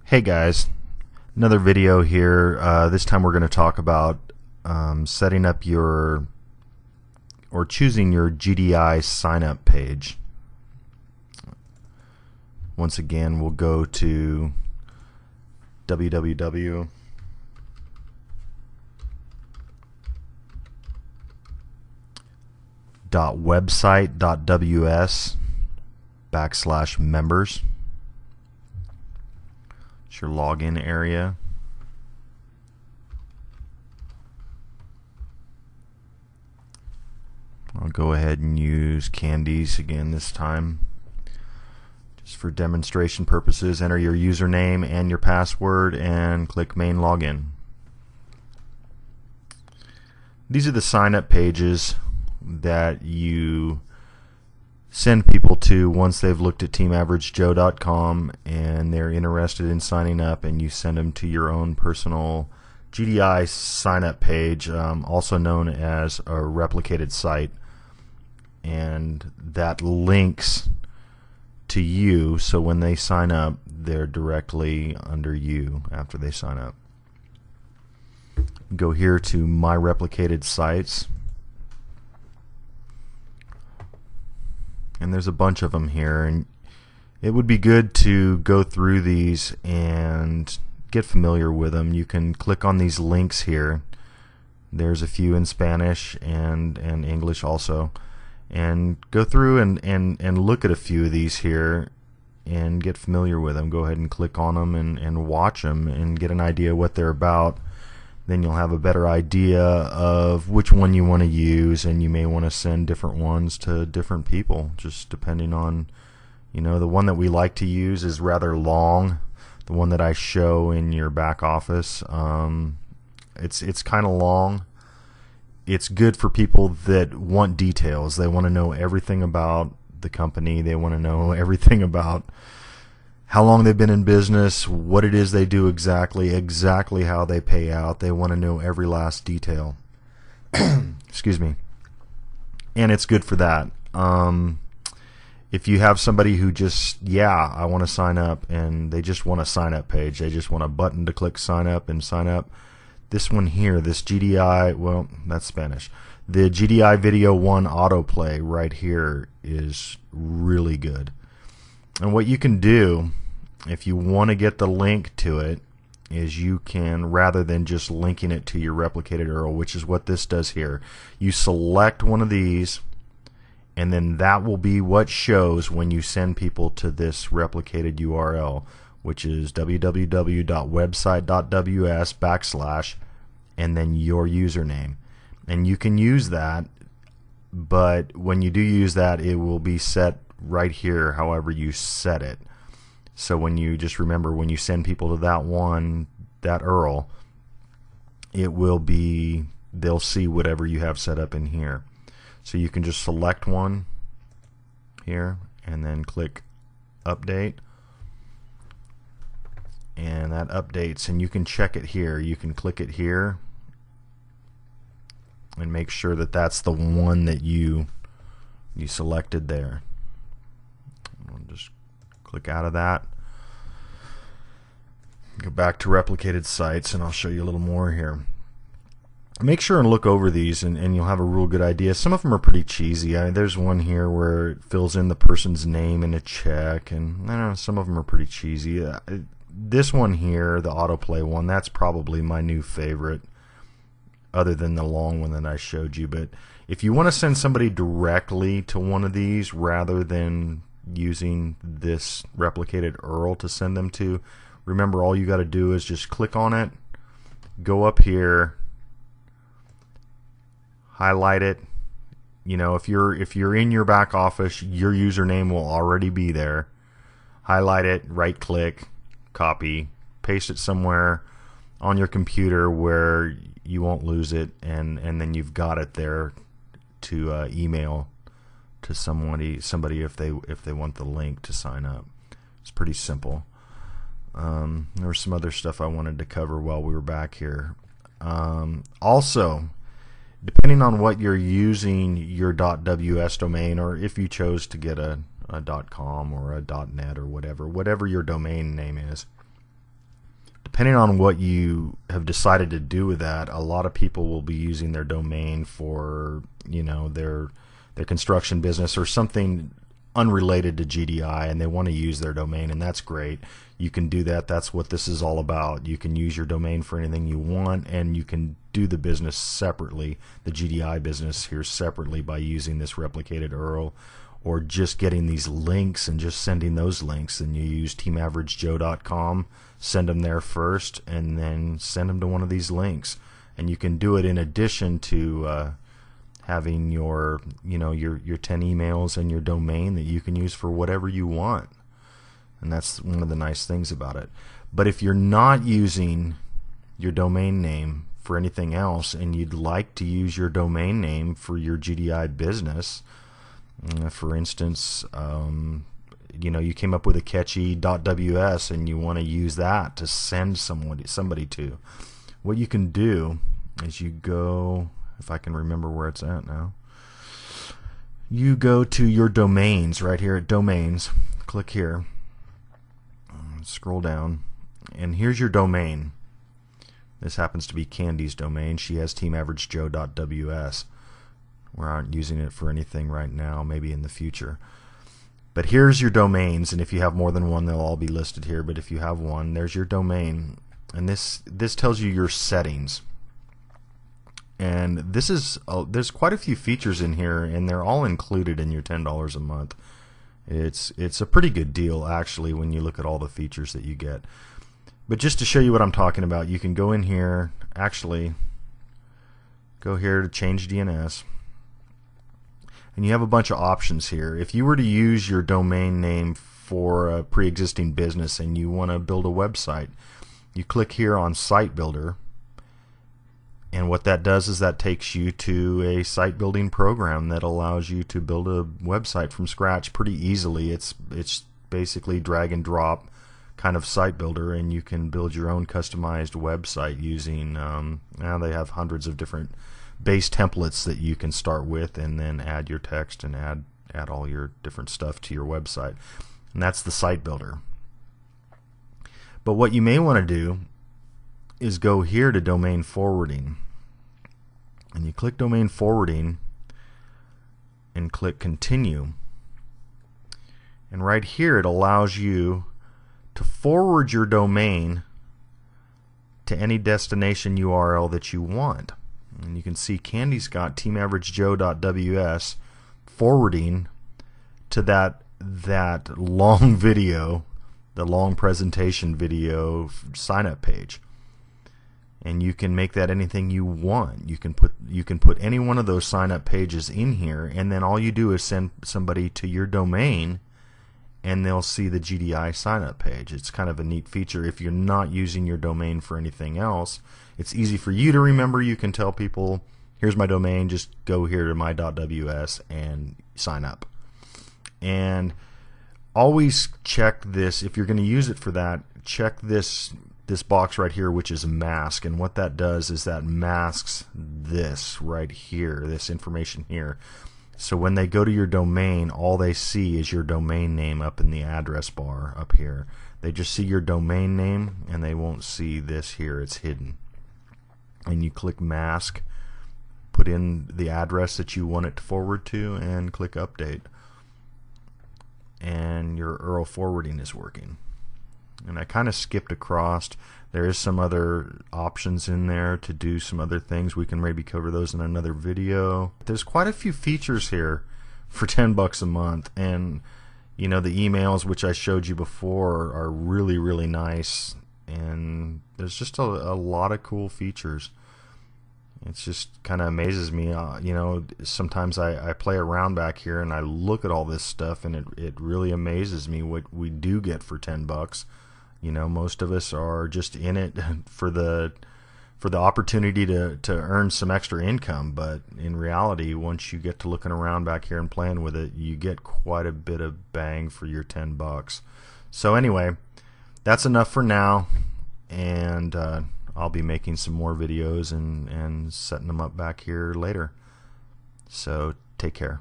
Hey guys, another video here. This time we're going to talk about setting up your or choosing your GDI sign up page. Once again, we'll go to www.website.ws/members. It's your login area. I'll go ahead and use Candies again this time. Just for demonstration purposes, enter your username and your password and click main login. These are the sign up pages that you send people to once they've looked at teamaveragejoe.com and they're interested in signing up, and you send them to your own personal GDI sign up page, also known as a replicated site, and that links to you, so when they sign up they're directly under you after they sign up. Go here to my replicated sites, and there's a bunch of them here, and it would be good to go through these and get familiar with them. You can click on these links here. There's a few in Spanish and English also, and go through and look at a few of these here and get familiar with them. Go ahead and click on them and watch them and get an idea what they're about. Then you'll have a better idea of which one you want to use, and you may want to send different ones to different people, just depending on, the one that we like to use is rather long. The one that I show in your back office, it's kind of long. It's good for people that want details. They want to know everything about the company. They want to know everything about how long they've been in business, what it is they do exactly how they pay out. They want to know every last detail. Excuse me. And it's good for that. If you have somebody who just, I want to sign up, and they just want a sign up page, they just want a button to click sign up and sign up, this one here, this GDI, well, that's Spanish. The GDI Video 1 autoplay right here is really good. And what you can do, if you want to get the link to it, is you can, rather than just linking it to your replicated URL, which is what this does here, you select one of these, and then that will be what shows when you send people to this replicated URL, which is www.website.ws/ and then your username. And you can use that, but when you do use that, it will be set right here however you set it. So when you just remember, when you send people to that URL, it will be, they'll see whatever you have set up in here. So you can just select one here and then click update, and that updates, and you can check it here. You can click it here and make sure that that's the one that you selected there. I'll just click out of that, go back to replicated sites, and I'll show you a little more here. Make sure and look over these, and you'll have a real good idea. Some of them are pretty cheesy. There's one here where it fills in the person's name in a check, and some of them are pretty cheesy. This one here, the autoplay one, that's probably my new favorite, other than the long one that I showed you. But if you want to send somebody directly to one of these rather than using this replicated URL to send them to, remember, all you got to do is just click on it, go up here, highlight it. If you're in your back office, your username will already be there. Highlight it, right click, copy, paste it somewhere on your computer where you won't lose it, and then you've got it there to email to somebody if they want the link to sign up. It's pretty simple. There was some other stuff I wanted to cover while we were back here. Also, depending on what you're using your .ws domain, or if you chose to get a .com or a .net or whatever your domain name is, depending on what you have decided to do with that, a lot of people will be using their domain for, you know, their construction business or something unrelated to GDI, and they want to use their domain, and that's great. You can do that. That's what this is all about. You can use your domain for anything you want, and you can do the business separately, the GDI business here separately, by using this replicated URL, or just getting these links and just sending those links. And you use teamaveragejoe.com, send them there first, and then send them to one of these links. And you can do it in addition to having your, you know, your 10 emails and your domain that you can use for whatever you want. And that's one of the nice things about it. But if you're not using your domain name for anything else, and you'd like to use your domain name for your GDI business, for instance, you know, you came up with a catchy .ws and you want to use that to send somebody to, what you can do is you go, if I can remember where it's at now, you go to your domains right here at domains, click here, scroll down, and here's your domain. This happens to be Candy's domain. She has teamaveragejoe.ws. We aren't using it for anything right now, maybe in the future. But here's your domains, and if you have more than one, they'll all be listed here. But if you have one, there's your domain, and this tells you your settings. And this is there's quite a few features in here, and they're all included in your $10 a month. It's a pretty good deal, actually, when you look at all the features that you get. But just to show you what I'm talking about, you can go in here, actually go here to change DNS, and you have a bunch of options here. If you were to use your domain name for a pre-existing business and you want to build a website, you click here on Site Builder, and what that does is that takes you to a site building program that allows you to build a website from scratch pretty easily. It's basically drag and drop kind of site builder, and you can build your own customized website using now they have hundreds of different base templates that you can start with, and then add your text and add all your different stuff to your website. And that's the site builder. But what you may want to do is go here to domain forwarding, and you click domain forwarding and click continue, and right here it allows you to forward your domain to any destination URL that you want. And you can see Candy's got teamaveragejoe.ws forwarding to that long video, the long presentation video sign up page. And you can make that anything you want. You can put any one of those sign up pages in here, and then all you do is send somebody to your domain, and they'll see the GDI sign up page. It's kind of a neat feature. If you're not using your domain for anything else, it's easy for you to remember. You can tell people, here's my domain, just go here to my.ws and sign up. And always check this, if you're going to use it for that, check this box right here, which is mask. And what that does is that masks this right here, this information here. So when they go to your domain, all they see is your domain name up in the address bar up here. They just see your domain name, and they won't see this here. It's hidden. And you click mask, put in the address that you want it to forward to, and click update. And your URL forwarding is working. And I kind of skipped across. There is some other options in there to do some other things. We can maybe cover those in another video. There's quite a few features here for $10 a month, and you know, the emails, which I showed you before, are really, really nice, and there's just a lot of cool features. It just kind of amazes me. You know, sometimes I play around back here and I look at all this stuff, and it really amazes me what we do get for $10. You know, most of us are just in it for the opportunity to earn some extra income, but in reality, once you get to looking around back here and playing with it, you get quite a bit of bang for your $10. So anyway, that's enough for now, and I'll be making some more videos and setting them up back here later. So take care.